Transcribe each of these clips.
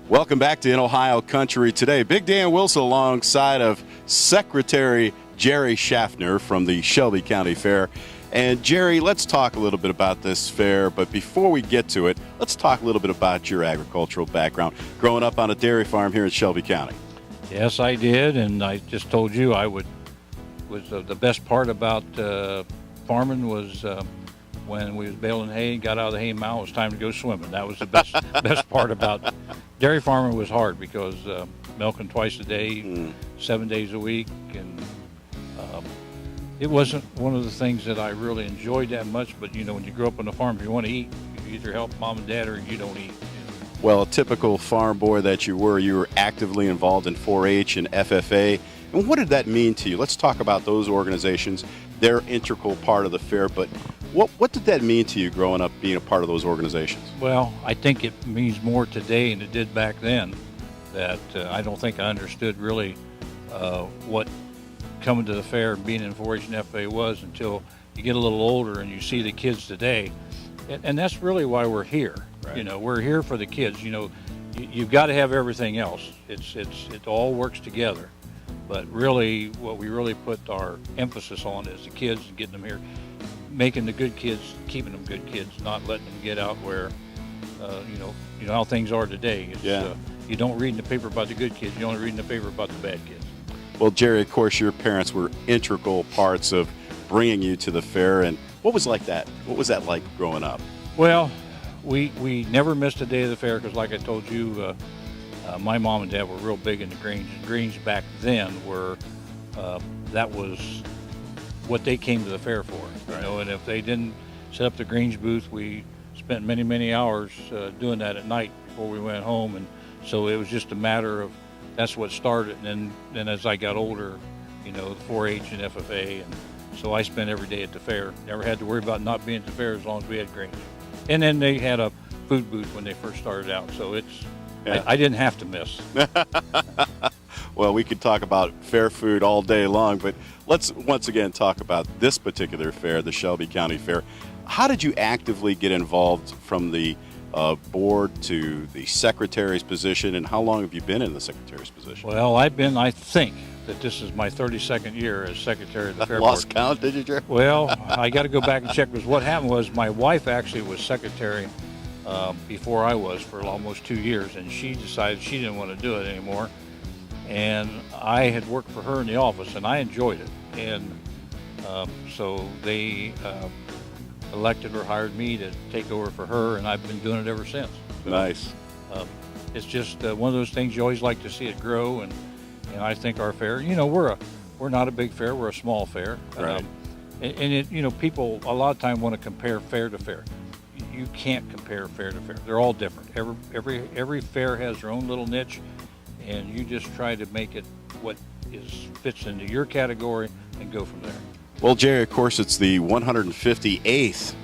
Welcome back to In Ohio Country today. Big Dan Wilson alongside of Secretary Jerry Schaffner from the Shelby County Fair. And Jerry, let's talk a little bit about this fair, but before we get to it, let's talk a little bit about your agricultural background, growing up on a dairy farm here in Shelby County. Yes, I did, and I just told you the best part about farming was when we was baling hay and got out of the hay mow, it was time to go swimming. That was the best part about dairy farming. Was hard because milking twice a day, 7 days a week, and it wasn't one of the things that I really enjoyed that much. But when you grow up on a farm, if you want to eat, you either help mom and dad or you don't eat. Well, a typical farm boy that you were actively involved in 4-H and FFA. And what did that mean to you? Let's talk about those organizations. They're an integral part of the fair, but what did that mean to you growing up being a part of those organizations? Well, I think it means more today than it did back then. That I don't think I understood really what coming to the fair and being in 4-H and FFA was until you get a little older and you see the kids today. And that's really why we're here. Right. We're here for the kids. You've got to have everything else. It all works together. But really, what we really put our emphasis on is the kids and getting them here, making the good kids, keeping them good kids, not letting them get out where, you know how things are today. You don't read in the paper about the good kids. You only read in the paper about the bad kids. Well, Jerry, of course, your parents were integral parts of bringing you to the fair. And what was like that? What was that like growing up? Well, we never missed a day of the fair because, like I told you, my mom and dad were real big into greens. Greens back then were, that was what they came to the fair for. Right. And if they didn't set up the greens booth, we spent many, many hours doing that at night before we went home. And so it was just a matter of, that's what started. And then as I got older, the 4-H and FFA, and so I spent every day at the fair. Never had to worry about not being at the fair as long as we had greens. And then they had a food booth when they first started out, so I didn't have to miss. Well, we could talk about fair food all day long, but let's once again talk about this particular fair, the Shelby County Fair. How did you actively get involved from the board to the secretary's position, and how long have you been in the secretary's position? Well, I think that this is my 32nd year as secretary of the fair board. Lost count, did you, Jerry? Well, I got to go back and check, because what happened was my wife actually was secretary before I was for almost 2 years, and she decided she didn't want to do it anymore. And I had worked for her in the office, and I enjoyed it. And so they elected or hired me to take over for her, and I've been doing it ever since. So, nice. It's just one of those things you always like to see it grow, and I think our fair, we're not a big fair, we're a small fair. Right. And people a lot of time want to compare fair to fair. You can't compare fair to fair. They're all different. Every fair has their own little niche, and you just try to make it what fits into your category and go from there. Well, Jerry, of course, it's the 158th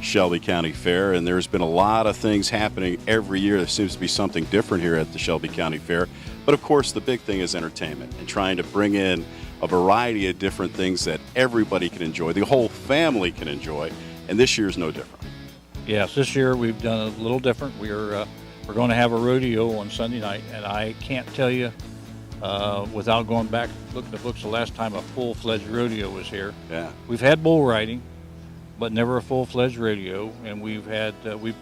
Shelby County Fair, and there's been a lot of things happening every year. There seems to be something different here at the Shelby County Fair. But, of course, the big thing is entertainment and trying to bring in a variety of different things that everybody can enjoy, the whole family can enjoy, and this year's no different. Yes, this year we've done a little different. We're going to have a rodeo on Sunday night, and I can't tell you, without going back, looking at the books, the last time a full-fledged rodeo was here. Yeah. We've had bull riding, but never a full-fledged rodeo, and we've had we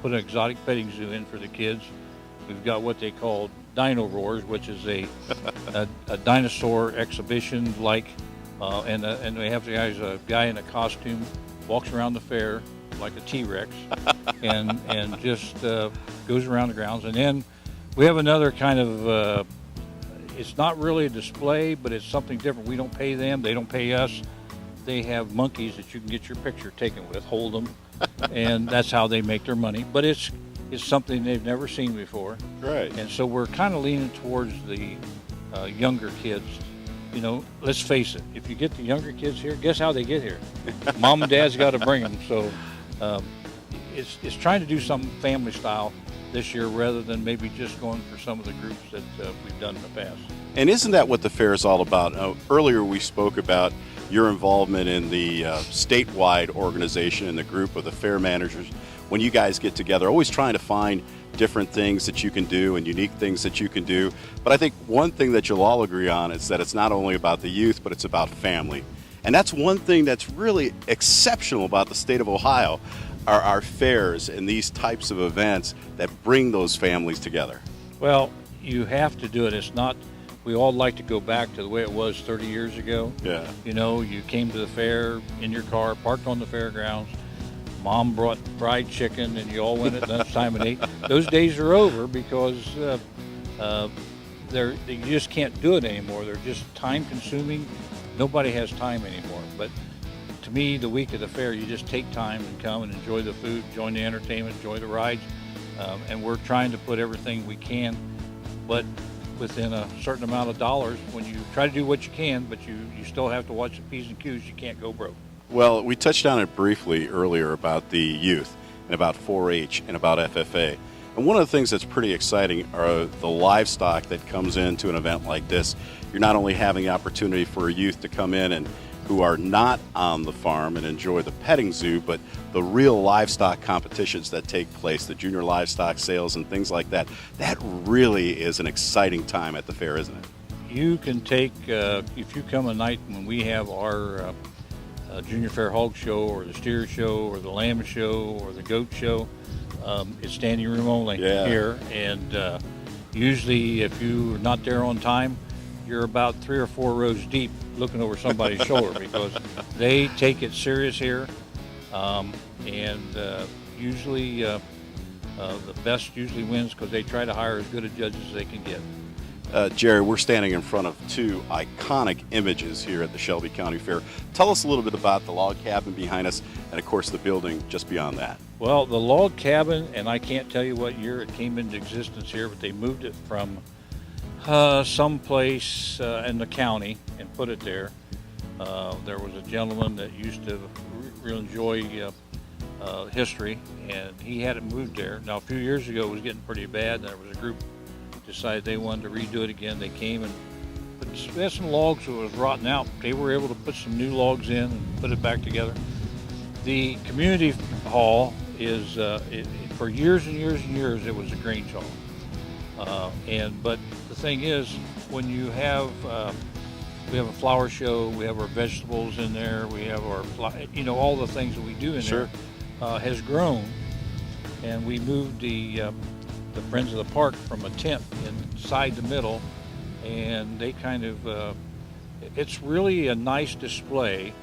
put an exotic petting zoo in for the kids. We've got what they call Dino Roars, which is a dinosaur exhibition, and we have a guy in a costume walks around the fair like a T-Rex, and just goes around the grounds. And then we have another kind of, it's not really a display, but it's something different. We don't pay them, they don't pay us. They have monkeys that you can get your picture taken with, hold them, and that's how they make their money. But it's something they've never seen before. Right. And so we're kind of leaning towards the younger kids. Let's face it, if you get the younger kids here, guess how they get here? Mom and Dad's got to bring them. So it's trying to do something family style this year rather than maybe just going for some of the groups that we've done in the past. And isn't that what the fair is all about? Earlier we spoke about your involvement in the statewide organization and the group of the fair managers. When you guys get together, always trying to find different things that you can do and unique things that you can do. But I think one thing that you'll all agree on is that it's not only about the youth, but it's about family. And that's one thing that's really exceptional about the state of Ohio, are our fairs and these types of events that bring those families together. Well, you have to do it. It's not, we all like to go back to the way it was 30 years ago. Yeah. You know, you came to the fair in your car, parked on the fairgrounds. Mom brought fried chicken, and you all went at lunchtime and ate. Those days are over because you just can't do it anymore. They're just time-consuming. Nobody has time anymore. But to me, the week of the fair, you just take time and come and enjoy the food, join the entertainment, enjoy the rides, and we're trying to put everything we can, but within a certain amount of dollars. When you try to do what you can, but you still have to watch the P's and Q's, you can't go broke. Well, we touched on it briefly earlier about the youth and about 4-H and about FFA. And one of the things that's pretty exciting are the livestock that comes into an event like this. You're not only having the opportunity for youth to come in and who are not on the farm and enjoy the petting zoo, but the real livestock competitions that take place, the junior livestock sales and things like that. That really is an exciting time at the fair, isn't it? You can take, if you come a night when we have our Junior Fair Hog Show or the Steer Show or the Lamb Show or the Goat Show, it's standing room only here. And usually if you're not there on time, you're about 3 or 4 rows deep looking over somebody's shoulder because they take it serious here. Usually the best usually wins because they try to hire as good a judges as they can get. Jerry, we're standing in front of 2 iconic images here at the Shelby County Fair. Tell us a little bit about the log cabin behind us and, of course, the building just beyond that. Well, the log cabin, and I can't tell you what year it came into existence here, but they moved it from someplace in the county and put it there. There was a gentleman that used to really enjoy history, and he had it moved there. Now, a few years ago, it was getting pretty bad, and there was a group decided they wanted to redo it again. They came and they had some logs that was rotten out. They were able to put some new logs in and put it back together. The community hall is, for years and years and years, it was a Grange hall. But the thing is, when you have, we have a flower show, we have our vegetables in there, we have our, all the things that we do in there, has grown. And we moved the Friends of the Park from a tent inside the middle, and they kind of, it's really a nice display.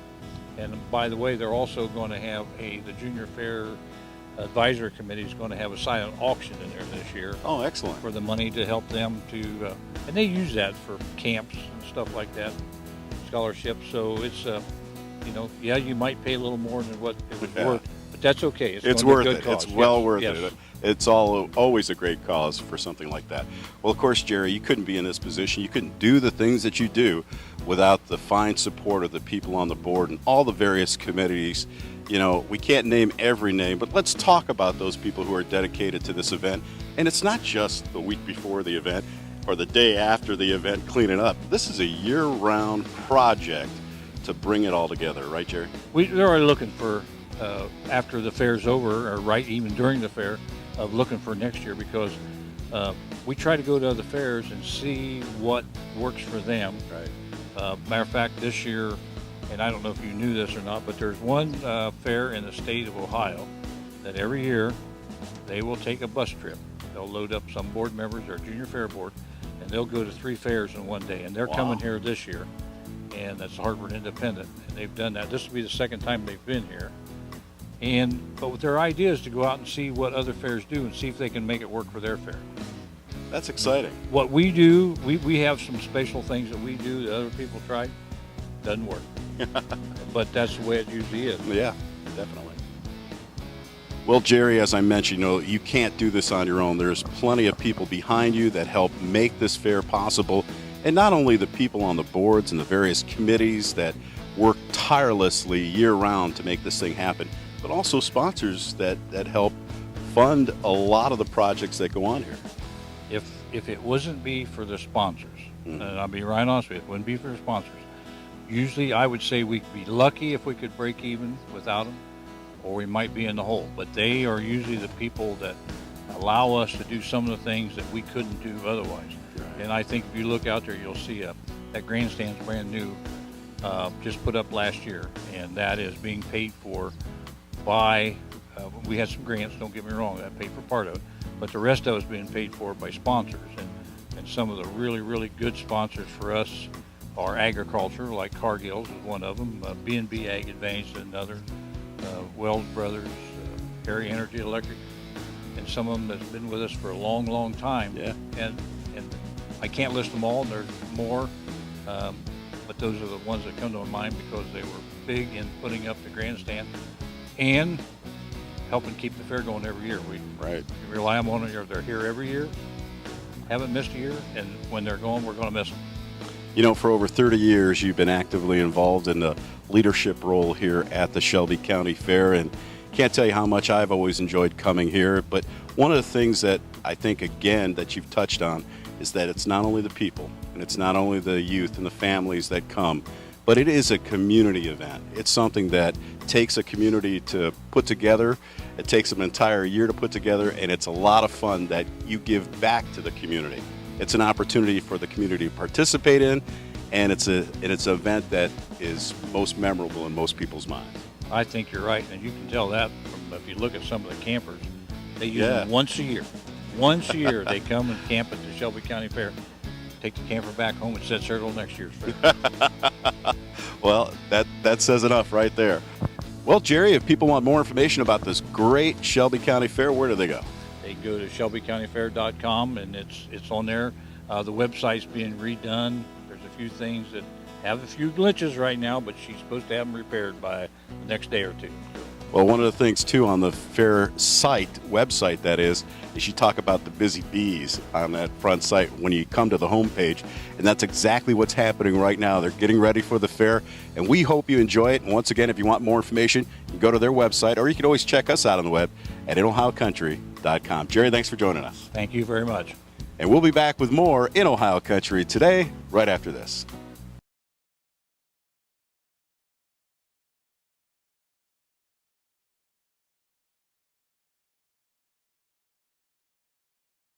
And by the way, they're also going to have the Junior Fair Advisory Committee is going to have a silent auction in there this year. Oh, excellent. For the money to help them to, and they use that for camps and stuff like that, scholarships. So it's, you might pay a little more than what it was worth, but that's okay. It's worth it. Cause. It's well worth it. It's always a great cause for something like that. Well, of course, Jerry, you couldn't be in this position. You couldn't do the things that you do without the fine support of the people on the board and all the various committees. We can't name every name, but let's talk about those people who are dedicated to this event. And it's not just the week before the event or the day after the event cleaning up. This is a year-round project to bring it all together, right, Jerry? They're already looking for, after the fair's over, or right even during the fair, of looking for next year, because we try to go to other fairs and see what works for them. Right. Matter of fact, this year, and I don't know if you knew this or not, but there's one fair in the state of Ohio that every year they will take a bus trip. They'll load up some board members or junior fair board, and they'll go to 3 fairs in one day. And they're coming here this year, and that's Hartford Independent, and they've done that. This will be the second time they've been here. But their idea is to go out and see what other fairs do and see if they can make it work for their fair. That's exciting. What we do, we have some special things that we do that other people try. Doesn't work. But that's the way it usually is. Yeah, definitely. Well, Jerry, as I mentioned, you can't do this on your own. There's plenty of people behind you that help make this fair possible. And not only the people on the boards and the various committees that work tirelessly year-round to make this thing happen, but also sponsors that help fund a lot of the projects that go on here. If it wasn't be for the sponsors, and I'll be right honest with you, it wouldn't be for the sponsors. Usually I would say we'd be lucky if we could break even without them, or we might be in the hole. But they are usually the people that allow us to do some of the things that we couldn't do otherwise. Right. And I think if you look out there, you'll see that grandstand's brand new, just put up last year, and that is being paid for by, we had some grants, don't get me wrong, that paid for part of it, but the rest of it is being paid for by sponsors. And some of the really, really good sponsors for us are agriculture, like Cargill's is one of them, B&B Ag Advanced is another, Wells Brothers, Harry Energy Electric, and some of them that's been with us for a long, long time. Yeah. And I can't list them all, and there's more, but those are the ones that come to my mind because they were big in putting up the grandstand and helping keep the fair going every year. We rely on them. They're here every year, haven't missed a year, and when they're gone, we're going to miss them. You know, for over 30 years, you've been actively involved in the leadership role here at the Shelby County Fair, and can't tell you how much I've always enjoyed coming here. But one of the things that I think, again, that you've touched on is that it's not only the people, and it's not only the youth and the families that come, but it is a community event. It's something that takes a community to put together. It takes an entire year to put together, and it's a lot of fun that you give back to the community. It's an opportunity for the community to participate in, and it's an event that is most memorable in most people's minds. I think you're right, and you can tell that from if you look at some of the campers. They use them once a year. Once a year, they come and camp at the Shelby County Fair, take the camper back home, and sets there till next year's fair. Well, that says enough right there. Well, Jerry, if people want more information about this great Shelby County Fair, where do they go? They go to shelbycountyfair.com, and it's on there. The website's being redone. There's a few things that have a few glitches right now, but she's supposed to have them repaired by the next day or two. Well, one of the things, too, on the fair website, that is you talk about the busy bees on that front site when you come to the homepage, and that's exactly what's happening right now. They're getting ready for the fair, and we hope you enjoy it. And once again, if you want more information, you can go to their website, or you can always check us out on the web at inohiocountry.com. Jerry, thanks for joining us. Thank you very much. And we'll be back with more In Ohio Country today, right after this.